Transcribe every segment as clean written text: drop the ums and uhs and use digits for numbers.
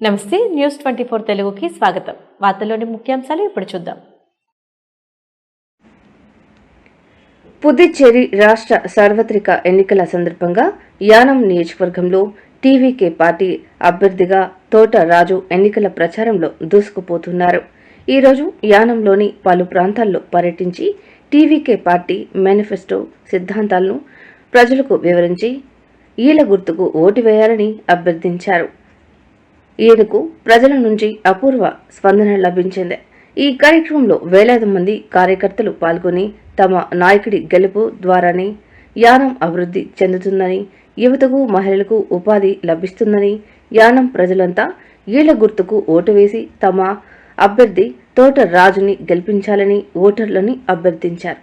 నమస్తే న్యూస్ 24 తెలుగుకి స్వాగతం. వార్తల్లోని ముఖ్యాంశాలు ఇప్పుడు చూద్దాం. పుదుచ్చేరి రాష్ట్ర సార్వత్రిక ఎన్నికల సందర్భంగా యానం నియోజకవర్గంలో టీవీకే పార్టీ అభ్యర్థిగా తోట రాజు ఎన్నికల ప్రచారంలో దూసుకుపోతున్నారు. ఈరోజు యానంలోని పలు ప్రాంతాల్లో పర్యటించి టీవీకే పార్టీ మేనిఫెస్టో సిద్ధాంతాలను ప్రజలకు వివరించి ఈల గుర్తుకు ఓటు వేయాలని అభ్యర్థించారు. ఈయనకు ప్రజల నుంచి అపూర్వ స్పందన లభించింది. ఈ కార్యక్రమంలో వేలాది మంది కార్యకర్తలు పాల్గొని తమ నాయకుడి గెలుపు ద్వారానే యానం అభివృద్ధి చెందుతుందని, యువతకు మహిళలకు ఉపాధి లభిస్తుందని, యానం ప్రజలంతా ఈల గుర్తుకు ఓటు వేసి తమ అభ్యర్థి తోట రాజుని గెలిపించాలని ఓటర్లని అభ్యర్థించారు.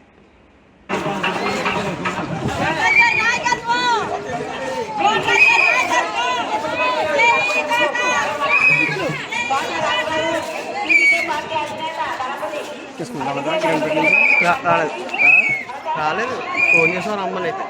రాలేదు ఫోన్ చేసాను అమ్మనైతే